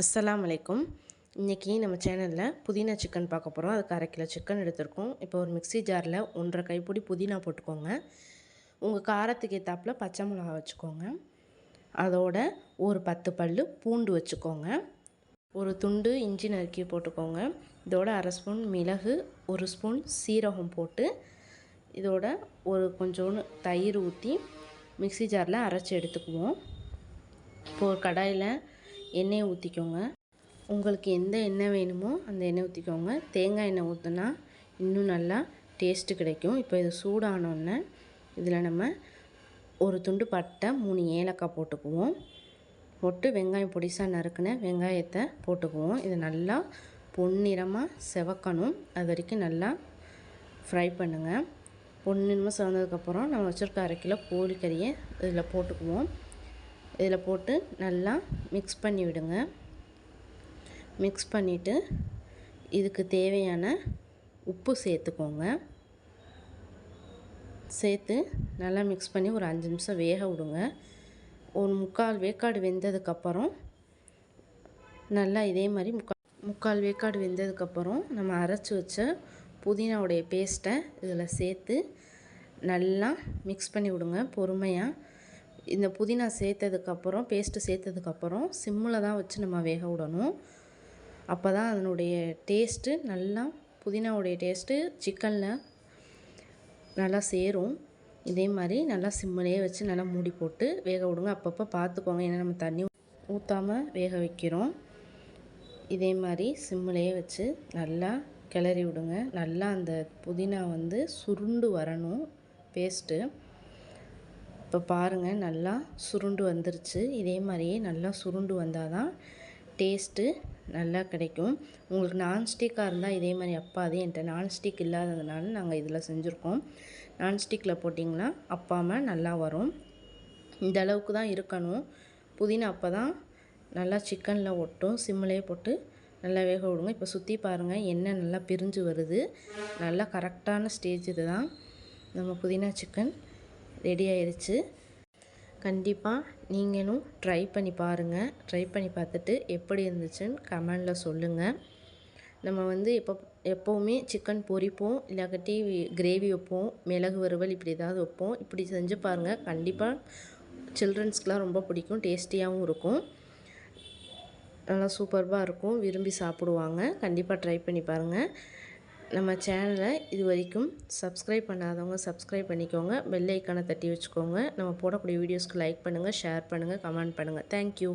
அஸ்ஸலாமு அலைக்கும். இன்றைக்கி நம்ம சேனலில் புதினா சிக்கன் பார்க்க போகிறோம். அதுக்கு 1/2 கிலோ சிக்கன் எடுத்துருக்கோம். இப்போ ஒரு மிக்ஸி ஜாரில் 1/2 கைப்பிடி புதினா போட்டுக்கோங்க. உங்கள் காரத்துக்கு ஏற்றாப்புல பச்சை மிளகா வச்சுக்கோங்க. அதோட ஒரு 10 பல் பூண்டு வச்சுக்கோங்க. ஒரு துண்டு இஞ்சி நறுக்கி போட்டுக்கோங்க. இதோட 1/2 ஸ்பூன் மிளகு, 1 ஸ்பூன் சீரகம் போட்டு இதோட ஒரு கொஞ்சோண்டு தயிர் ஊற்றி மிக்ஸி ஜாரில் அரைச்சி எடுத்துக்குவோம். இப்போ ஒரு கடாயில் எண்ணெயை ஊற்றிக்கோங்க. உங்களுக்கு எந்த எண்ணெய் வேணுமோ அந்த எண்ணெய் ஊற்றிக்கோங்க. தேங்காய் எண்ணெய் ஊற்றினா இன்னும் நல்லா டேஸ்ட்டு கிடைக்கும். இப்போ இது சூடானோடனே இதில் நம்ம ஒரு துண்டு பட்டை, 3 ஏலக்காய் போட்டுக்குவோம். போட்டு வெங்காயம் பொடிசாக நறுக்குன வெங்காயத்தை போட்டுக்குவோம். இது நல்லா பொன்னிறமாக செவக்கணும். அது வரைக்கும் நல்லா ஃப்ரை பண்ணுங்கள். பொன்னிறமாக செவந்ததுக்கப்புறம் நம்ம வச்சுருக்க 1/2 கிலோ கோழிக்கறியை இதில் போட்டுக்குவோம். இதில் போட்டு நல்லா மிக்ஸ் பண்ணி விடுங்க. மிக்ஸ் பண்ணிவிட்டு இதுக்கு தேவையான உப்பு சேர்த்துக்கோங்க. சேர்த்து நல்லா மிக்ஸ் பண்ணி ஒரு 5 நிமிஷம் வேக விடுங்க. ஒரு 3/4 வேக்காடு வெந்ததுக்கப்புறம் நல்லா இதே மாதிரி 3/4 வேக்காடு வெந்ததுக்கப்புறம் நம்ம அரைச்சி வச்ச புதினாவுடைய பேஸ்ட்டை இதில் சேர்த்து நல்லா மிக்ஸ் பண்ணி விடுங்க பொறுமையாக. இந்த புதினா சேர்த்ததுக்கப்புறம் பேஸ்ட்டு சேர்த்ததுக்கப்புறம் சிம்மில் தான் வச்சு நம்ம வேக விடணும். அப்போ தான் அதனுடைய டேஸ்ட்டு நல்லா புதினாவுடைய டேஸ்ட்டு சிக்கனில் நல்லா சேரும். இதே மாதிரி நல்லா சிம்மிலேயே வச்சு நல்லா மூடி போட்டு வேக விடுங்க. அப்பப்போ பார்த்துக்கோங்க, ஏன்னா நம்ம தண்ணி ஊற்றாமல் வேக வைக்கிறோம். இதே மாதிரி சிம்மிலேயே வச்சு நல்லா கிளறி விடுங்க. நல்லா அந்த புதினா சுருண்டு வரணும் பேஸ்ட்டு. இப்போ பாருங்கள், நல்லா சுருண்டு வந்துருச்சு. இதே மாதிரியே நல்லா சுருண்டு வந்தால் தான் டேஸ்ட்டு நல்லா கிடைக்கும். உங்களுக்கு நான்ஸ்டிக்காக இருந்தால் இதே மாதிரி அப்பாது. என்கிட்ட நான்ஸ்டிக் இல்லாததுனால நாங்கள் இதில் செஞ்சுருக்கோம். நான்ஸ்டிக்கில் போட்டிங்கன்னா அப்பாமல் நல்லா வரும். இந்த அளவுக்கு தான் இருக்கணும் புதினா. அப்போ தான் நல்லா சிக்கனில் ஒட்டும். சிம்மிலே போட்டு நல்லா வேக விடுங்க. இப்போ சுற்றி பாருங்கள், எண்ணெய் நல்லா பிரிஞ்சு வருது. நல்லா கரெக்டான ஸ்டேஜ் இது தான். நம்ம புதினா சிக்கன் ரெடி ஆயிடுச்சு. கண்டிப்பாக நீங்களும் ட்ரை பண்ணி பாருங்கள். ட்ரை பண்ணி பார்த்துட்டு எப்படி இருந்துச்சுன்னு கமெண்டில் சொல்லுங்கள். நம்ம எப்போவுமே சிக்கன் பொரிப்போம், இல்லாட்டி கிரேவி வைப்போம், மிளகு வறுவல் இப்படி ஏதாவது வைப்போம். இப்படி செஞ்சு பாருங்கள். கண்டிப்பாக சில்ட்ரன்ஸ்க்கெலாம் ரொம்ப பிடிக்கும். டேஸ்டியாகவும் இருக்கும். நல்லா சூப்பர்பாக இருக்கும். விரும்பி சாப்பிடுவாங்க. கண்டிப்பாக ட்ரை பண்ணி பாருங்கள். நம்ம சேனலை இது வரைக்கும் சப்ஸ்கிரைப் பண்ணாதவங்க சப்ஸ்கிரைப் பண்ணிக்கோங்க. பெல் ஐக்கானை தட்டி வச்சுக்கோங்க. நம்ம போடக்கூடிய வீடியோஸ்க்கு லைக் பண்ணுங்கள், ஷேர் பண்ணுங்கள், கமெண்ட் பண்ணுங்கள். தேங்க்யூ.